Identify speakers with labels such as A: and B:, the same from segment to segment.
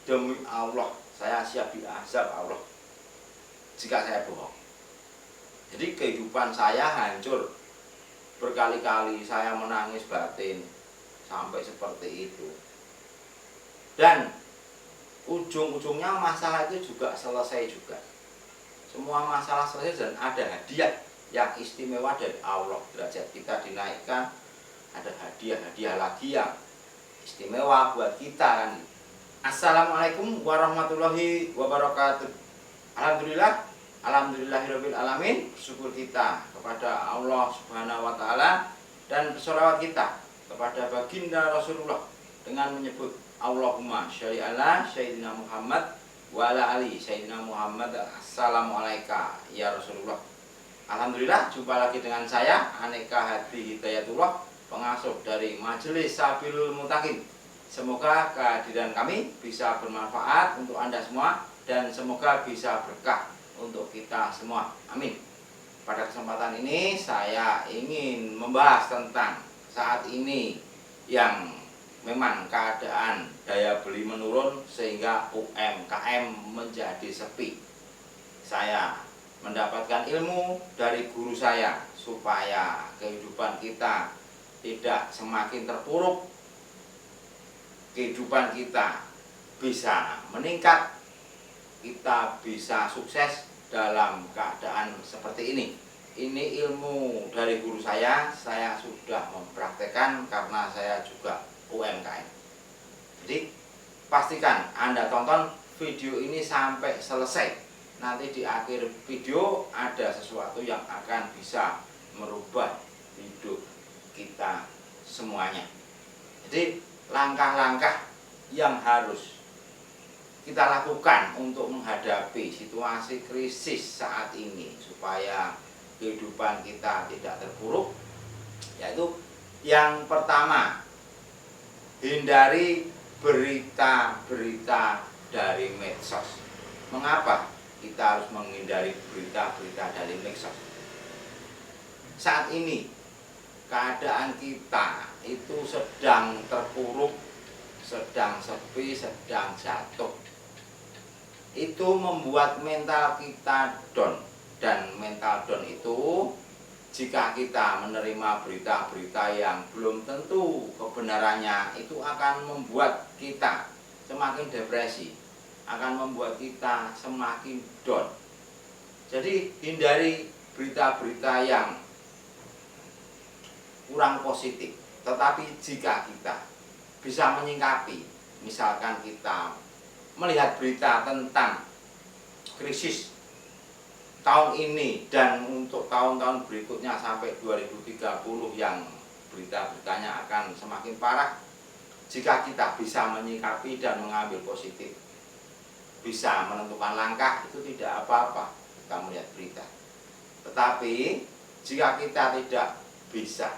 A: demi Allah saya siap diazab Allah jika saya bohong. Jadi kehidupan saya hancur, berkali-kali saya menangis batin sampai seperti itu. Dan ujung-ujungnya masalah itu juga selesai juga. Semua masalah selesai dan ada hadiah yang istimewa dari Allah. Derajat kita dinaikkan, ada hadiah-hadiah lagi yang istimewa buat kita kan. Assalamualaikum warahmatullahi wabarakatuh. Alhamdulillahirabbil alamin. Bersyukur kita kepada Allah Subhanahu wa taala dan bersolawat kita kepada baginda Rasulullah dengan menyebut Allahumma sholli ala sayyidina Muhammad wa ala ali sayyidina Muhammad. Assalamualaikum ya Rasulullah. Alhamdulillah, jumpa lagi dengan saya Aneka Hadi Hidayatullah, pengasuh dari Majelis Sabilul Muttaqin. Semoga kehadiran kami bisa bermanfaat untuk Anda semua dan semoga bisa berkah untuk kita semua. Amin. Pada kesempatan ini saya ingin membahas tentang saat ini yang memang keadaan daya beli menurun sehingga UMKM menjadi sepi. Saya mendapatkan ilmu dari guru saya supaya kehidupan kita tidak semakin terpuruk, kehidupan kita bisa meningkat, kita bisa sukses dalam keadaan seperti ini. Ini ilmu dari guru saya sudah mempraktekkan karena saya juga UMKM. Jadi pastikan Anda tonton video ini sampai selesai. Nanti di akhir video ada sesuatu yang akan bisa merubah hidup kita semuanya. Jadi langkah-langkah yang harus kita lakukan untuk menghadapi situasi krisis saat ini supaya kehidupan kita tidak terpuruk, yaitu yang pertama, hindari berita-berita dari medsos. Mengapa kita harus menghindari berita-berita dari medsos? Saat ini keadaan kita itu sedang terpuruk, sedang sepi, sedang jatuh. Itu membuat mental kita down. Dan mental down itu jika kita menerima berita-berita yang belum tentu kebenarannya, itu akan membuat kita semakin depresi, akan membuat kita semakin down. Jadi hindari berita-berita yang kurang positif. Tetapi jika kita bisa menyikapi, misalkan kita melihat berita tentang krisis tahun ini dan untuk tahun-tahun berikutnya sampai 2030 yang berita-beritanya akan semakin parah, jika kita bisa menyikapi dan mengambil positif, bisa menentukan langkah, itu tidak apa-apa kita melihat berita. Tetapi jika kita tidak bisa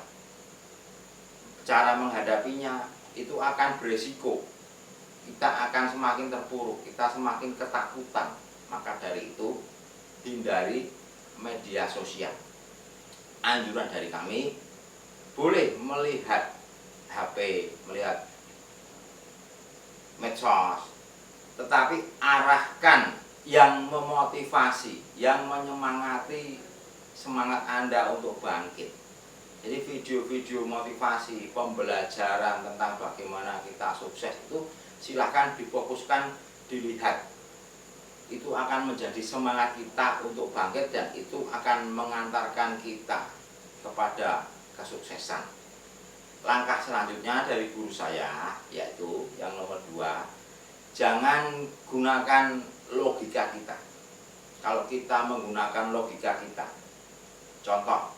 A: cara menghadapinya, itu akan beresiko, kita akan semakin terpuruk, kita semakin ketakutan. Maka dari itu hindari media sosial. Anjuran dari kami, boleh melihat HP, melihat medsos, tetapi arahkan yang memotivasi, yang menyemangati semangat Anda untuk bangkit. Jadi video-video motivasi, pembelajaran tentang bagaimana kita sukses itu silahkan difokuskan, dilihat. Itu akan menjadi semangat kita untuk bangkit dan itu akan mengantarkan kita kepada kesuksesan. Langkah selanjutnya dari guru saya yaitu yang nomor 2, jangan gunakan logika kita. Kalau kita menggunakan logika kita, contoh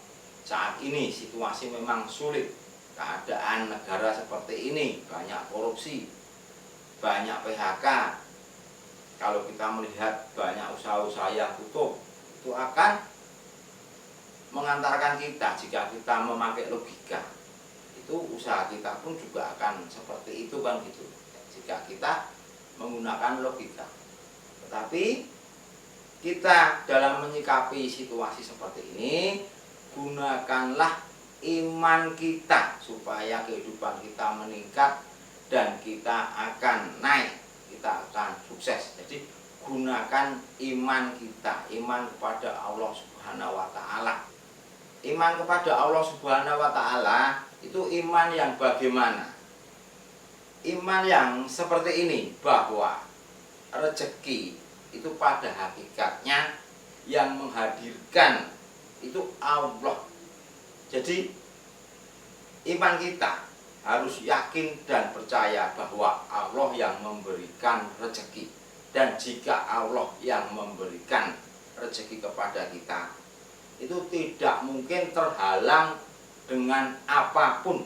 A: saat ini situasi memang sulit, keadaan negara seperti ini, banyak korupsi, banyak PHK. Kalau kita melihat banyak usaha-usaha yang tutup, itu akan mengantarkan kita, jika kita memakai logika, itu usaha kita pun juga akan seperti itu kan gitu, jika kita menggunakan logika. Tetapi kita dalam menyikapi situasi seperti ini, gunakanlah iman kita supaya kehidupan kita meningkat dan kita akan naik, kita akan akan iman kita, iman kepada Allah Subhanahu wa taala. Iman kepada Allah Subhanahu wa taala itu iman yang bagaimana? Iman yang seperti ini, bahwa rezeki itu pada hakikatnya yang menghadirkan itu Allah. Jadi iman kita harus yakin dan percaya bahwa Allah yang memberikan rezeki. Dan jika Allah yang memberikan rezeki kepada kita, itu tidak mungkin terhalang dengan apapun.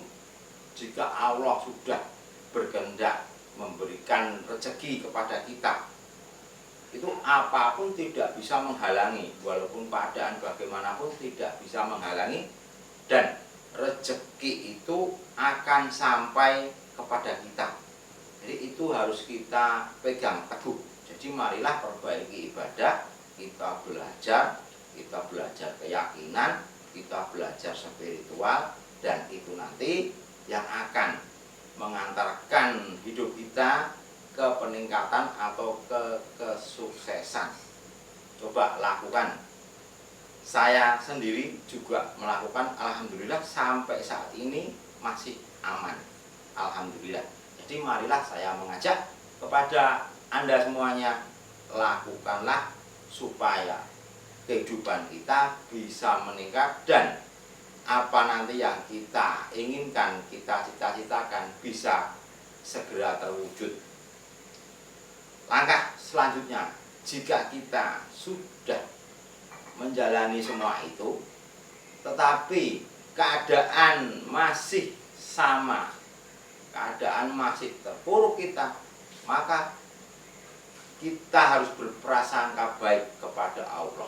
A: Jika Allah sudah berkehendak memberikan rezeki kepada kita, itu apapun tidak bisa menghalangi. Walaupun keadaan bagaimanapun tidak bisa menghalangi. Dan rezeki itu akan sampai kepada kita. Jadi itu harus kita pegang teguh. Jadi marilah perbaiki ibadah, kita belajar keyakinan, kita belajar spiritual, dan itu nanti yang akan mengantarkan hidup kita ke peningkatan atau ke kesuksesan. Coba lakukan. Saya sendiri juga melakukan, alhamdulillah sampai saat ini masih aman, alhamdulillah. Jadi marilah saya mengajak kepada Anda semuanya, lakukanlah supaya kehidupan kita bisa meningkat, dan apa nanti yang kita inginkan, kita cita-citakan bisa segera terwujud. Langkah selanjutnya, jika kita sudah menjalani semua itu, tetapi keadaan masih sama, keadaan masih terpuruk kita, maka kita harus berprasangka baik kepada Allah.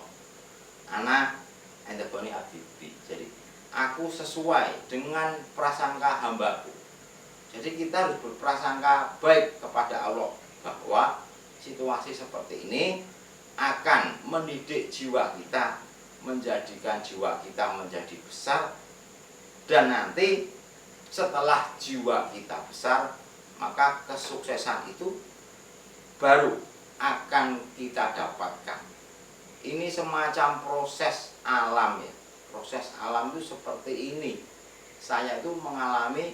A: Ana endeboni abdi. Jadi aku sesuai dengan prasangka hambaku. Jadi kita harus berprasangka baik kepada Allah bahwa situasi seperti ini akan mendidik jiwa kita, menjadikan jiwa kita menjadi besar, dan nanti setelah jiwa kita besar, maka kesuksesan itu baru akan kita dapatkan. Ini semacam proses alam ya. Proses alam itu seperti ini. Saya itu mengalami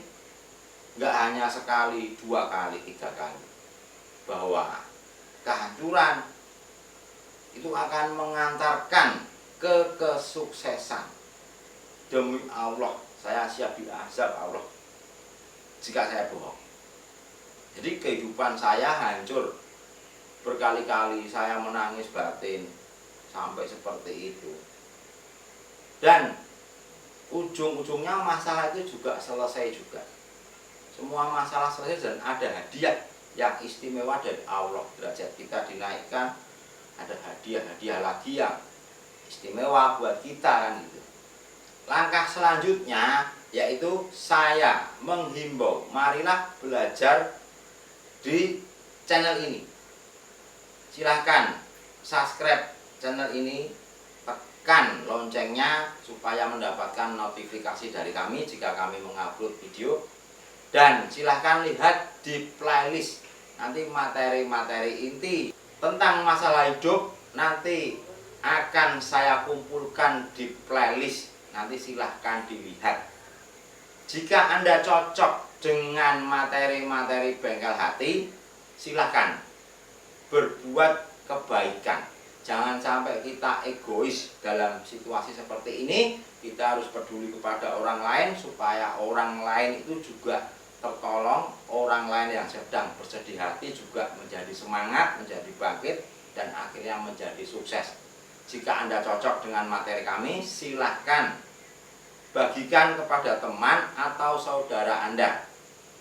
A: nggak hanya sekali, 2 kali, 3 kali, bahwa kehancuran itu akan mengantarkan ke kesuksesan. Demi Allah, saya siap diazab Allah jika saya bohong. Jadi kehidupan saya hancur. Berkali-kali saya menangis batin sampai seperti itu. Dan ujung-ujungnya masalah itu juga selesai juga. Semua masalah selesai dan ada hadiah yang istimewa dari Allah. Derajat kita dinaikkan, ada hadiah-hadiah lagi yang istimewa buat kita kan gitu. Langkah selanjutnya yaitu saya menghimbau, marilah belajar di channel ini. Silahkan subscribe channel ini, tekan loncengnya supaya mendapatkan notifikasi dari kami jika kami mengupload video. Dan silahkan lihat di playlist, nanti materi-materi inti tentang masalah hidup nanti akan saya kumpulkan di playlist. Nanti silahkan dilihat. Jika Anda cocok dengan materi-materi bengkel hati, silahkan berbuat kebaikan. Jangan sampai kita egois dalam situasi seperti ini. Kita harus peduli kepada orang lain supaya orang lain itu juga tertolong, orang lain yang sedang bersedih hati juga menjadi semangat, menjadi bangkit, dan akhirnya menjadi sukses. Jika Anda cocok dengan materi kami, silahkan bagikan kepada teman atau saudara Anda.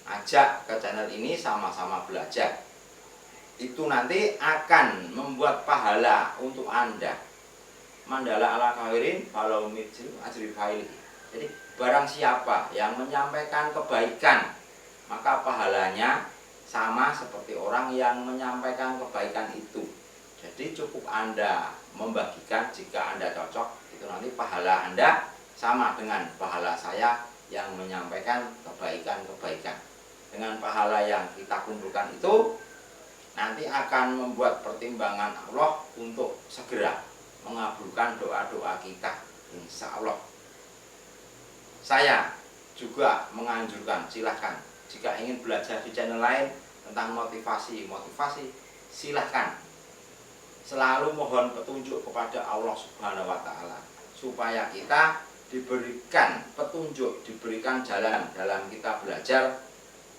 A: Ajak ke channel ini, sama-sama belajar. Itu nanti akan membuat pahala untuk Anda. Mandala ala khairin falau mithl ajri faili. Jadi barang siapa yang menyampaikan kebaikan, maka pahalanya sama seperti orang yang menyampaikan kebaikan itu. Jadi cukup Anda membagikan. Jika Anda cocok, itu nanti pahala Anda sama dengan pahala saya yang menyampaikan kebaikan-kebaikan. Dengan pahala yang kita kumpulkan itu, nanti nanti akan membuat pertimbangan Allah untuk segera mengabulkan doa-doa kita, insya Allah. Saya juga menganjurkan, silahkan jika ingin belajar di channel lain tentang motivasi, silahkan. Selalu mohon petunjuk kepada Allah Subhanahu wa Ta'ala, supaya kita diberikan petunjuk, diberikan jalan dalam kita belajar,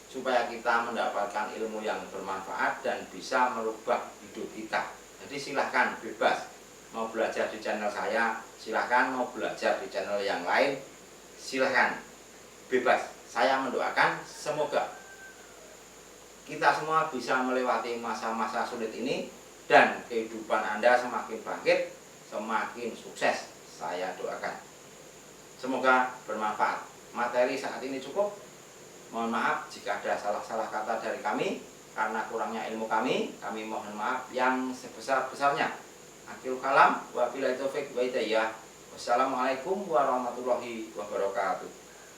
A: supaya kita mendapatkan ilmu yang bermanfaat dan bisa merubah hidup kita. Jadi silahkan, bebas. Mau belajar di channel saya, silahkan. Mau belajar di channel yang lain, silahkan, bebas. Saya mendoakan semoga kita semua bisa melewati masa-masa sulit ini dan kehidupan Anda semakin bangkit, semakin sukses. Saya doakan. Semoga bermanfaat. Materi saat ini cukup. Mohon maaf jika ada salah-salah kata dari kami, karena kurangnya ilmu kami mohon maaf yang sebesar-besarnya. Akhirul kalam, wabillahi taufik wa hidayah. Wassalamualaikum warahmatullahi wabarakatuh.